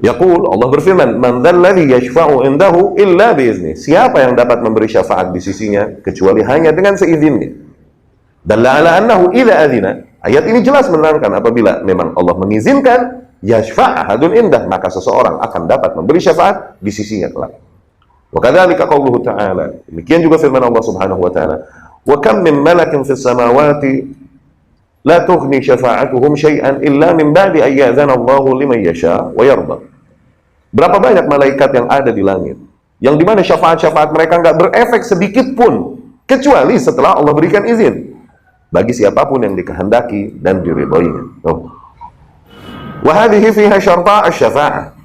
Yaqul, Allah berfirman, "Man dzalladzi yashfa'u indahu illa bi'izni." Siapa yang dapat memberi syafaat di sisinya kecuali hanya dengan seizinnya. Dalla ala annahu idza adzina. Ayat ini jelas menerangkan apabila memang Allah mengizinkan, yashfa' ahadun indah, maka seseorang akan dapat memberi syafaat di sisinya kelak. Wa kadzalika qauluhu ta'ala. Demikian juga firman Allah Subhanahu wa taala, "Wa kam min malakin fis samawati la tughni syafa'atuhum syai'an illa min ba'di an ya'dzana Allahu liman yasha' wa yarda." Berapa banyak malaikat yang ada di langit, yang dimana syafaat-syafaat mereka nggak berefek sedikit pun, kecuali setelah Allah berikan izin bagi siapapun yang dikehendaki dan diridhoinya. Wa hadhihi fiha syarta asy-syafa'ah.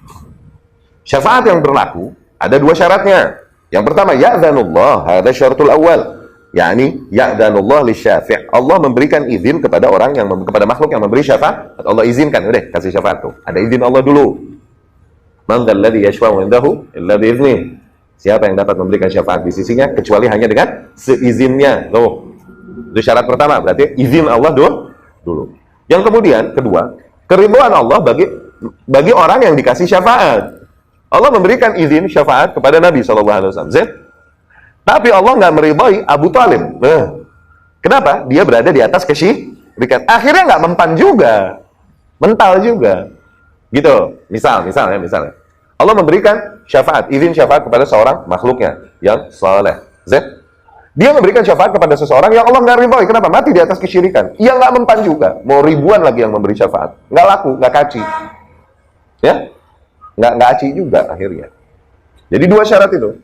Syafaat yang berlaku ada dua syaratnya. Yang pertama, ya'dzanullah, hadza syaratul awal. yakni ya'danullah lisyafi'. Allah memberikan izin kepada orang yang kepada makhluk yang memberi syafaat. Allah izinkan, udah kasih syafaat tuh. Ada izin Allah dulu. Man dzalladzi yashfa'u indahu illa bi'idznih. Siapa yang dapat memberikan syafaat di sisinya kecuali hanya dengan seizinnya. Tuh. Itu syarat pertama, berarti izin Allah dulu. Yang kemudian, kedua, keridhaan Allah bagi orang yang dikasih syafaat. Allah memberikan izin syafaat kepada Nabi SAW. Tapi Allah nggak meridhai Abu Thalib. Kenapa? Dia berada di atas kesyirikan. Akhirnya nggak mempan juga, mental juga. Gitu. Misalnya. Allah memberikan syafaat, izin syafaat kepada seorang makhluknya yang saleh. Dia memberikan syafaat kepada seseorang yang Allah nggak ridhoi. Kenapa? Mati di atas kesyirikan. Ia nggak mempan juga. Mau ribuan lagi yang memberi syafaat. Nggak laku, nggak kaci. Ya? Nggak aci juga akhirnya. Jadi dua syarat itu.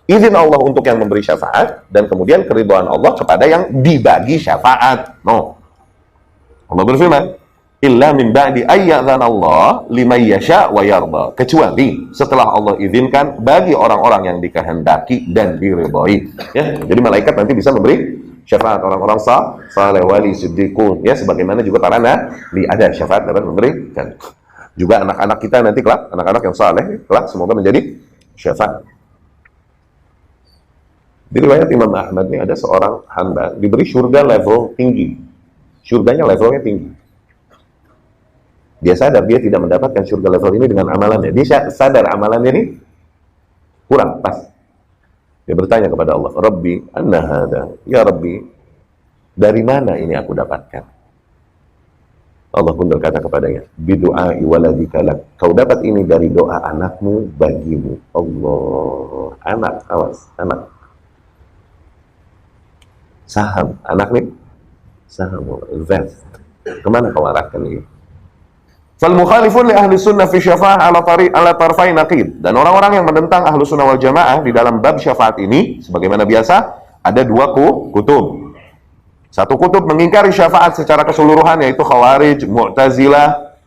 Izin Allah untuk yang memberi syafaat, dan kemudian keridhaan Allah kepada yang dibagi syafaat. Allah berfirman, illa min ba'di ayyadzana Allah liman yasha' wa yarda. Kecuali setelah Allah izinkan bagi orang-orang yang dikehendaki dan diridhoi. Ya, jadi malaikat nanti bisa memberi syafaat orang-orang saleh, wali, siddiqun. Ya, sebagaimana juga para nabi ada syafaat dapat memberikan. Juga anak-anak kita nanti kelak, anak-anak yang saleh kelak semoga menjadi syafaat. Di riwayat Imam Ahmad ini ada seorang hamba diberi surga level tinggi. Surganya levelnya tinggi. Dia sadar dia tidak mendapatkan surga level ini dengan amalannya. Dia sadar amalannya ini kurang pas. Dia bertanya kepada Allah, Rabbi, anna hada? Ya Rabbi, dari mana ini aku dapatkan? Allah pun berkata kepadanya, bidu'ai waladika lak. Kau dapat ini dari doa anakmu bagimu. Allah, anak, awas, anak. Saham, anak nih, saham, invest. Kemana kau arahkan ini? Fal mukhalifun li ahli sunnah fi syafa'ah ala tarfai naqid. Dan orang-orang yang menentang ahlu sunnah wal jamaah di dalam bab syafaat ini, sebagaimana biasa, ada dua kutub. Satu kutub mengingkari syafaat secara keseluruhan, yaitu Khawarij, Mu'tazilah,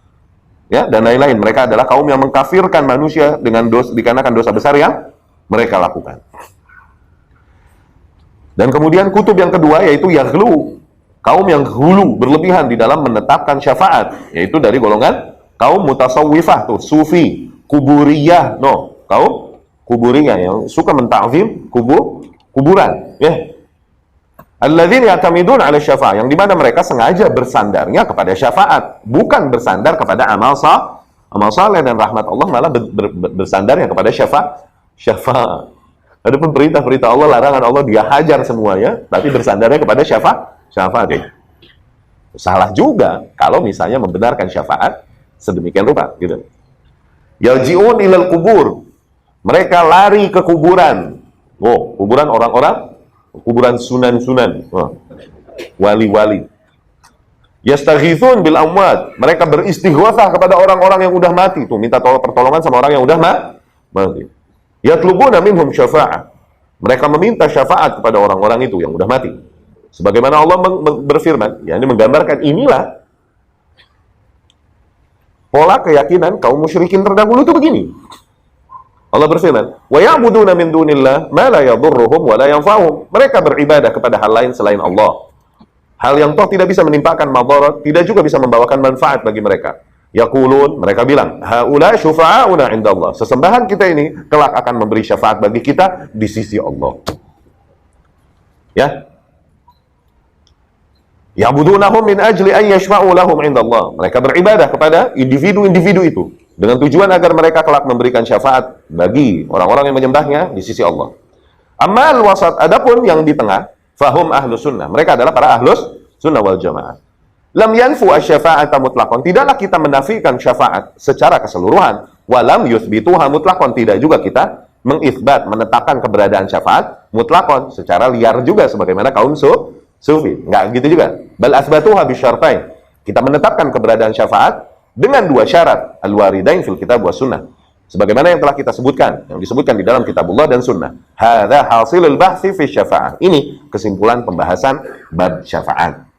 ya, dan lain-lain. Mereka adalah kaum yang mengkafirkan manusia dengan dikarenakan dosa besar yang mereka lakukan. Dan kemudian kutub yang kedua yaitu Yaghlu, kaum yang hulu, berlebihan di dalam menetapkan syafaat, yaitu dari golongan kaum mutasawwifah tuh, sufi, kuburiyah, kaum kuburiyah yang suka mentakzim kuburan, ya. Alladzina ya'tamidun 'ala syafa'ah, yang dimana mereka sengaja bersandarnya kepada syafaat, bukan bersandar kepada amal saleh dan rahmat Allah, malah bersandarnya kepada syafaat. Adapun perintah-perintah Allah, larangan Allah dia hajar semuanya, tapi bersandarnya kepada syafaat. Salah juga kalau misalnya membenarkan syafaat sedemikian rupa, gitu. Yarji'un ilal kubur. Mereka lari ke kuburan. Kuburan orang-orang, kuburan sunan-sunan, wali-wali. Yastaghithun bil amwat. Mereka beristighatsah kepada orang-orang yang udah mati, tuh minta pertolongan sama orang yang udah mati. Yatlubuna minhum syafa'ah. Mereka meminta syafaat kepada orang-orang itu yang udah mati. Sebagaimana Allah berfirman, ini menggambarkan inilah pola keyakinan kaum musyrikin terdahulu itu begini. Allah berfirman, "Wa ya'buduna min dunillah ma la yadhurruhum wa la yanfa'uhum." Mereka beribadah kepada hal lain selain Allah. Hal yang toh tidak bisa menimpakan madarat, tidak juga bisa membawakan manfaat bagi mereka. Yaqulun, mereka bilang, haula syufa'auna indallah. Sesembahan kita ini kelak akan memberi syafaat bagi kita di sisi Allah. Ya. Ya'budunahum min ajli an yashfa'u lahum indallah. Mereka beribadah kepada individu-individu itu dengan tujuan agar mereka kelak memberikan syafaat bagi orang-orang yang menyembahnya di sisi Allah. Amal wasat, adapun yang di tengah, fahum ahlus sunnah. Mereka adalah para ahlus sunnah wal jamaah. Lam yanfu asy-syafa'ata mutlaqan. Tidaklah kita menafikan syafaat secara keseluruhan. Walam yuthbituha mutlaqan. Tidak juga kita mengitsbat, menetapkan keberadaan syafaat mutlaqan secara liar juga sebagaimana kaum sufi. Enggak gitu juga. Bal atsbatuha bisyartain. Kita menetapkan keberadaan syafaat dengan dua syarat, al-waridain fil kitab was sunnah. Sebagaimana yang telah kita sebutkan, yang disebutkan di dalam kitabullah dan sunnah. Hadza hasilul bahthi fi syafa'ah. Ini kesimpulan pembahasan bab syafaat.